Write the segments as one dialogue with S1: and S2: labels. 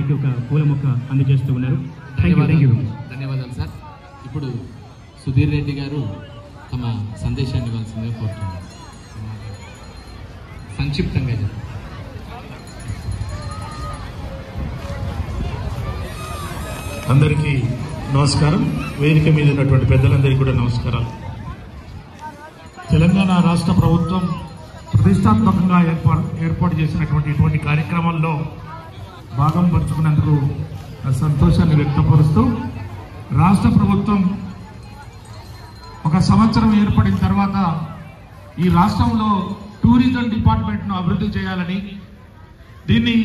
S1: వారికి ఒక పూల మొక్క అందజేస్తూ ఉన్నారు.
S2: ధన్యవాదాలు సార్. ఇప్పుడు సుధీర్ రెడ్డి గారు తమ సందేశాన్ని ఇవ్వాల్సిందిగా కోరుతున్నారు. సంక్షిప్తంగా
S3: అందరికీ నమస్కారం. వేదిక మీద ఉన్నటువంటి పెద్దలందరికీ కూడా నమస్కారాలు. తెలంగాణ రాష్ట్ర ప్రభుత్వం ప్రతిష్టాత్మకంగా ఏర్పాటు చేసినటువంటి ఇటువంటి కార్యక్రమాల్లో భాగం పంచుకున్నందుకు సంతోషాన్ని వ్యక్తపరుస్తూ, రాష్ట్ర ప్రభుత్వం ఒక సంవత్సరం ఏర్పడిన తర్వాత ఈ రాష్ట్రంలో టూరిజం డిపార్ట్మెంట్ను అభివృద్ధి చేయాలని, దీన్ని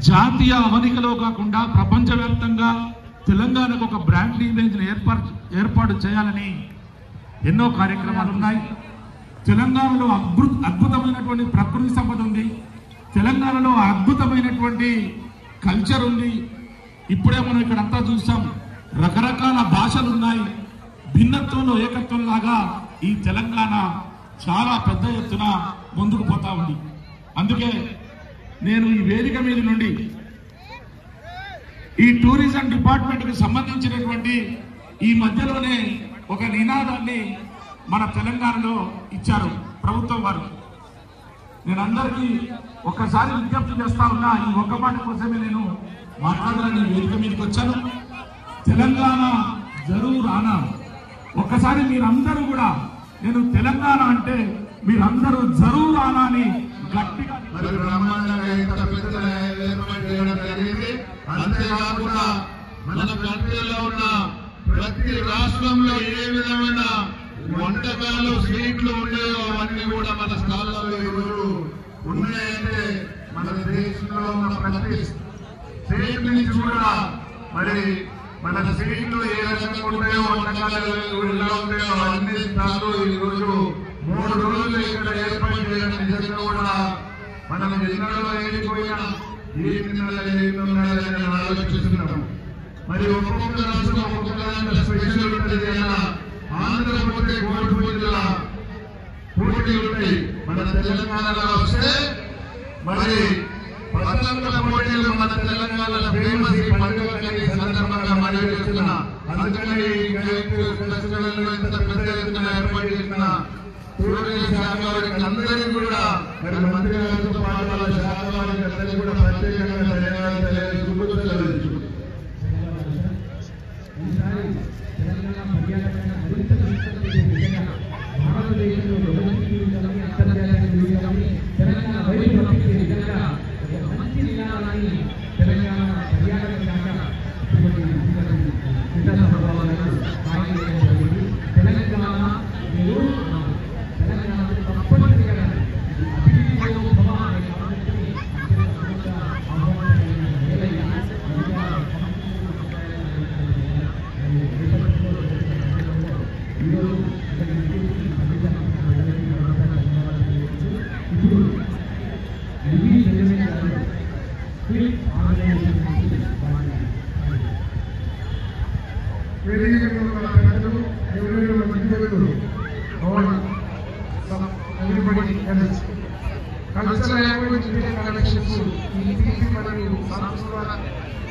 S3: జాతీయ అవనికలో కాకుండా ప్రపంచవ్యాప్తంగా తెలంగాణకు ఒక బ్రాండ్ ఇమేజ్ను ఏర్పాటు చేయాలని ఎన్నో కార్యక్రమాలు ఉన్నాయి. తెలంగాణలో అద్భుతమైనటువంటి ప్రకృతి సంపద ఉంది. తెలంగాణలో అద్భుతమైనటువంటి కల్చర్ ఉంది. ఇప్పుడే మనం ఇక్కడంతా చూసాం, రకరకాల భాషలు ఉన్నాయి. భిన్నత్వంలో ఏకత్వం లాగా ఈ తెలంగాణ చాలా పెద్ద ఎత్తున ముందుకు పోతా ఉంది. అందుకే నేను ఈ వేదిక మీద నుండి ఈ టూరిజం డిపార్ట్మెంట్కి సంబంధించినటువంటి ఈ మధ్యలోనే ఒక నినాదాన్ని మన తెలంగాణలో ఇచ్చారు ప్రభుత్వం వారు. నేను అందరికీ ఒక్కసారి విజ్ఞప్తి చేస్తా ఉన్నా, ఈ ఒక్క మాట కోసమే నేను మాట్లాడాలని వేదిక మీదకి వచ్చాను. తెలంగాణ జరూర్ ఆనా. ఒక్కసారి మీరందరూ కూడా, నేను తెలంగాణ అంటే మీరందరూ జరూర్ ఆనా అని గట్టిగా
S4: అంతేకాకుండా మన కంట్రీలో ఉన్న ప్రతి రాష్ట్రంలో ఏ విధమైన వంటకాలు స్వీట్లు ఉండేవో అవన్నీ కూడా మన స్థానాల్లో ఈరోజు ఉన్నాయంటే మన దేశంలో ఉన్న ప్రతి స్టేట్ నుంచి కూడా మరి మన స్వీట్లు ఏ రకంగా ఉంటాయో, వంటకాలు ఎలా ఉంటాయో అన్ని స్థానాలు ఈరోజు 3 రోజులు ఇక్కడ ఏర్పాటు చేయడం నిజంగా కూడా మనం ఎన్నడూ వెళ్ళిపోయినా ఏమిన్నాలని ఆలోచిస్తున్నాం. మరి ఒక్కొక్క రాష్ట్రం ఒక్కొక్క స్పెషల్ ఉంటుంది అన్న. ఆంధ్రప్రదేశ్ కోడిపూజల పోటీలు ఉంటాయి. మన తెలంగాణలో వస్తే మరి పతంగుల పోటీలు మన తెలంగాణలో ఫేమస్. ఈ పండుగ సందర్భంగా మనవి చేస్తున్నా. అందుకని ఇంత పెద్ద ఎత్తున ఏర్పాటు చేసిన టూరిజం శాఖ వారికి అందరికీ కూడా, మరి మంత్రి గారితో పాటు వాళ్ళ శాఖ వారికి అందరికీ కూడా ప్రత్యేకంగా ధన్యవాదాలు తెలియజేసుకుంటూ సెలవు.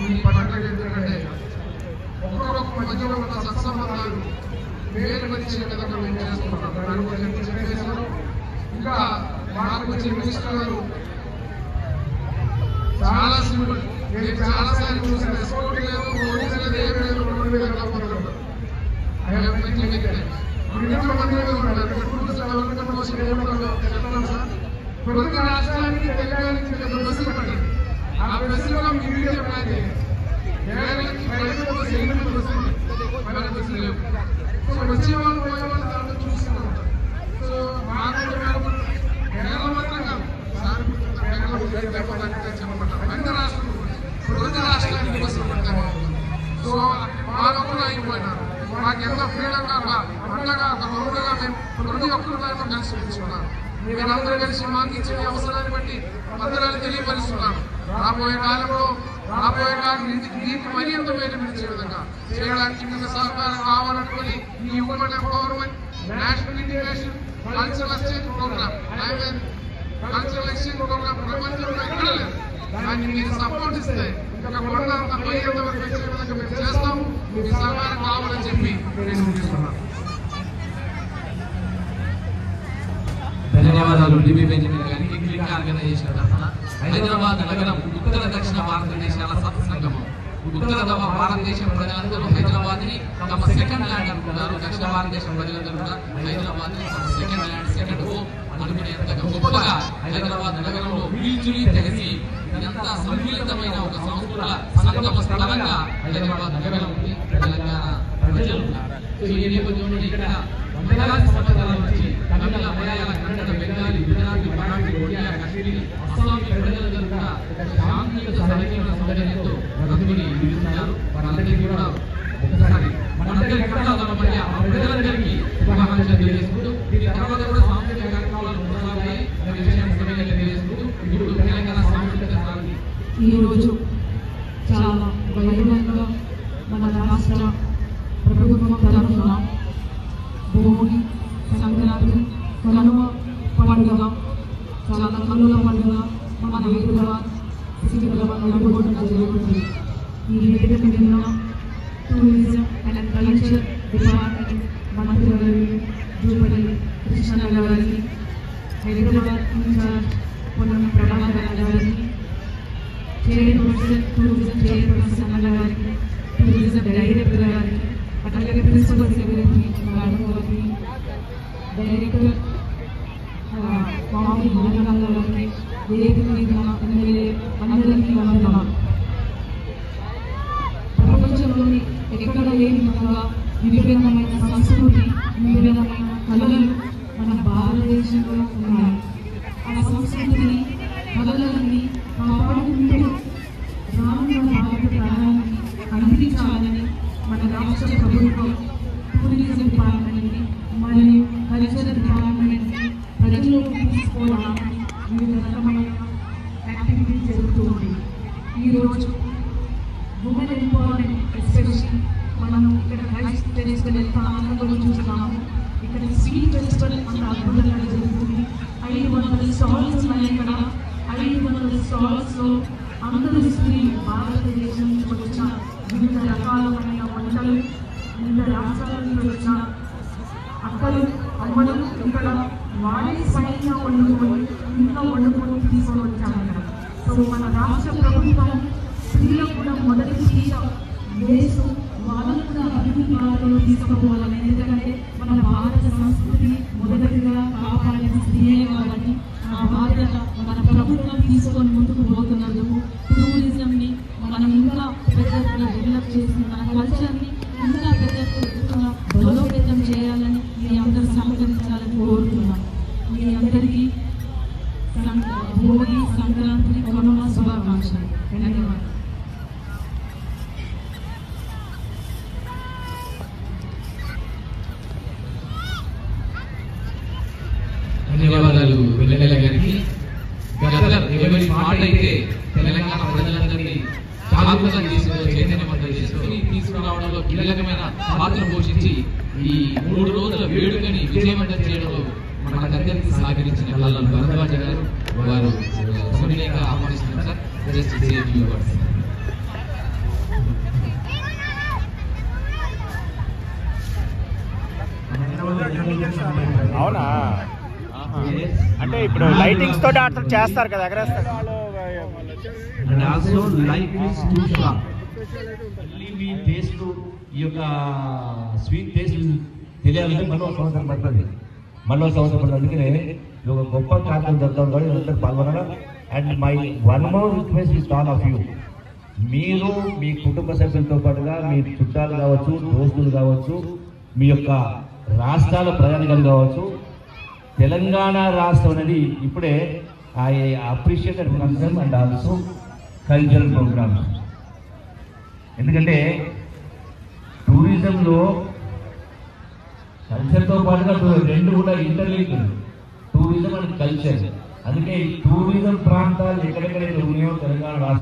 S4: ఈ పండుగ ఎందుకంటే ఒక్కొక్క మధ్యలో ఉన్న సత్సంబంధాలు వేరు వచ్చే విధంగా మేము చేస్తున్నాం. ఇంకా మాకు వచ్చే మినిస్టర్ గారు చాలా సింపుల్. నేను చాలాసార్లు చూసిన ఎస్కోట్ లేదు, పోలీసులు లేదు, 2000 కొద్ది రాష్ట్రానికి తెలంగాణ బస్సులు పడ్డాయి. ఆ బస్సులో మీడియా ప్లాన్ చేయాలి. వచ్చే వాళ్ళు పోయే వాళ్ళు దాంట్లో చూస్తున్నాం. సో మాకు కేరళ మాత్రం కాదు, అన్ని రాష్ట్రాలు కొద్ది రాష్ట్రానికి బస్సులు పడతాయి. సో మాకు కూడా అయిపోయినారు. మాకు ఎంతో ఫ్రీడమ్ గా పండుగగా గౌరవంగా మేము ప్రతి ఒక్కరు దాంట్లో కలిసి పెంచుకున్నాం. మీరందరూ కలిసి మాకు ఇచ్చిన అవసరాన్ని బట్టి అందరాలు తెలియపరుస్తున్నాను. రాబోయే కాలంలో దీనికి మరింత మేలు పిలిచే విధంగా చేయడానికి మీకు సహకారం కావాలనుకుని ఈ ఉమ్మడి government national integration cultural exchange program ప్రపంచంలో ఎక్కడ లేదు. దానికి మీరు సపోర్ట్ ఇస్తే ఇంకా కొండంత పైకి మేము చేస్తాము. మీ సహకారం కావాలని చెప్పి నేను తీసుకున్నాను.
S2: ధన్యవాదాలు డిబి బెంజమిన్ గారికి. క్లిక్ ఆర్గనైజేషన్ తరఫున హైదరాబాద్ నగరం ఉత్తర దక్షిణ భారతదేశాల సత్సంగమం. ఉత్తర భారతదేశం ప్రజలందరూ హైదరాబాద్ ని తమ సెకండ్ ల్యాండ్ అనుకుంటారు. దక్షిణ భారతదేశం ప్రజలందరూ కూడా హైదరాబాద్ ని తమ సెకండ్ ల్యాండ్, సెకండ్ హోమ్ అనుకునేంతగా గొప్పగా హైదరాబాద్ నగరంలో మిలిచులి తెలిసి ఎంత సమ్మిళితమైన ఒక సంస్కృతుల సంగమ స్థలంగా హైదరాబాద్ నగరం ఉంది. తెలంగాణ ప్రజలు ఈ నేపథ్యంలో ఇక్కడ వందలాది సంవత్సరాల నుంచి తమిళ, మలయాళ, కన్నడ, బెంగాలీ, గుజరాతీ, మరాఠీ, ఒడియా, కాశ్మీరీ, అస్సామీ ప్రజలందరూ కూడా శాంతియుత సమైక్యమైన సౌజన్యంతో బ్రతుకుని జీవిస్తున్నారు. వారందరికీ కూడా ఒకసారి మనందరి కష్టాల మధ్య ఆ ప్రజలందరికీ శుభాకాంక్షలు తెలియజేసుకుంటూ దీని తర్వాత కూడా సాంస్కృతిక కార్యక్రమాలు కొనసాగాయి అనే విషయాన్ని సభ్యులుగా తెలియజేసుకుంటూ ఇప్పుడు తెలంగాణ సాంస్కృతిక సాగి
S5: ఈరోజు చాలా వైభవంగా మన రాష్ట్ర ప్రభుత్వం తరఫున భోగి, సంక్రాంతి, కనుమ పండుగ చాలా కన్నుల పండుగ మన హైదరాబాద్, సికింద్రాబాద్ నడుగొండ జరుగుతుంది. ఈ వేదిక టూరిజం అండ్ కల్చర్ డిపార్ట్మెంట్ మంత్రివర్యులు జూపల్లి కృష్ణ గారికి, హైదరాబాద్ ఇన్ఛార్జ్ పొన్నం ప్రభాకర్ గారికి, చైర్పర్సన్ టూరిజం చైర్పర్సన్ గారికి, టూరిజం డైరెక్టర్ గారికి, అట్లాగే ప్రిన్సిపల్ సెక్రటరీ మేడం గారికి, డైరెక్టర్ మామూలు మండలం గారికి, వేదిక మీద ఎమ్మెల్యే అందరికీ వందనాలు. ప్రపంచంలోని ఎక్కడ లేని విధంగా విభిన్నమైన సంస్కృతి, విభిన్నమైన కళలు మన భారతదేశంలో ఉన్నాయి. ఆ సంస్కృతిని, కళలని కాపాడుకుంటూ రానున్న భారత తరానికి అందించాలని మన రాష్ట్ర ప్రభుత్వం టూరిజం డిపార్ట్మెంట్ని మరియు కల్చర్ డిపార్ట్మెంట్ని ప్రజల్లోకి తీసుకోవడానికి వివిధ రకమైన యాక్టివిటీస్ జరుగుతూ ఉంది. ఈరోజు ఉమెన్ ఎంపవర్మెంట్ ఎస్పెషల్లీ మనం ఇక్కడ రైస్ ఫెస్టివల్ ఎంత ఆనందంగా చూస్తున్నాము. ఇక్కడ స్వీట్ ఫెస్టివల్ అంత అద్భుతంగా జరుగుతుంది. 500 స్టాల్స్ ఉన్నాయి. ఇక్కడ 500 స్టాల్స్లో అందరూ స్త్రీలు భారతదేశం నుంచి వచ్చిన వివిధ రకాలమైన వంటలు, వివిధ రాష్ట్రాల నుంచి వచ్చిన అక్కలు, అమ్మలు ఇక్కడ వాడే స్వయంగా వండుకొని ఇంట్లో వండుకొని తీసుకొని వచ్చాము ఇక్కడ. సో మన రాష్ట్ర ప్రభుత్వం స్త్రీలకు కూడా మొదటి తీట వేస్తూ వాళ్ళకు కూడా అభివృద్ధి మార్గంలో తీసుకుపోవాలని. ఎందుకంటే మన భారత సంస్కృతి మొదటిగా కాపాడిన స్త్రీయే కాబట్టి ఆ బాధ్యత మన ప్రభుత్వం తీసుకొని ముందుకు పోతున్నందుకు టూరిజంని మనం ఇంకా పెద్ద డెవలప్ చేసి మన కల్చర్ని ఇంకా పెద్ద బలోపేతం చేయాలని మీ అందరూ సహకరించాలని కోరుతున్నాం. మీ అందరికీ భోగి, సంక్రాంతి, కనుమ శుభాకాంక్షలు. ధన్యవాదాలు.
S2: ధన్యవాదాలు వెల్లెల గారికి. గదర్ ఎవరి మాట అయితే తెలంగాణ ప్రజలందరినీ జాగృతం చేసిందో, చైతన్యవంతం చేసుకుని తీసుకురావడంలో కీలకమైన పాత్ర పోషించి ఈ 3 రోజుల వేడుకని విజయవంతం చేయడంలో మనకందరికీ సహకరించిన కల్లాల భరద్వాజ గారు వారు సవినయంగా ఆహ్వానిస్తున్నారు. Sir, just say few words.
S1: అవునా? అంటే ఇప్పుడు లైటింగ్స్ తోటి అట్లా చేస్తారు కదా, ఎగరేస్తారు.
S6: And also life is too short. మళ్ళీ మీ టేస్ట్, ఈ యొక్క స్వీట్ టేస్ట్ తెలియాలంటే మళ్ళీ ఒక సంవత్సరం పడుతుంది. అందుకనే ఇది ఒక గొప్ప కార్యక్రమం జరుగుతుంది కాబట్టి అందరూ పాల్గొనడం. And my one more request is all of you, మీరు మీ కుటుంబ సభ్యులతో పాటుగా మీ చుట్టాలు కావచ్చు, దోస్తులు కావచ్చు, మీ యొక్క రాష్ట్రాల ప్రయాణికులు కావచ్చు, తెలంగాణ రాష్ట్రం అనేది ఇప్పుడే I appreciate concern and also cultural programs. ఎందుకంటే టూరిజంలో కల్చర్తో పాటుగా 2 కూడా ఇంటర్లింక్, టూరిజం అండ్ కల్చర్. అందుకే ఈ టూరిజం ప్రాంతాలు ఎక్కడెక్కడైతే ఉన్నాయో తెలంగాణ రాష్ట్రం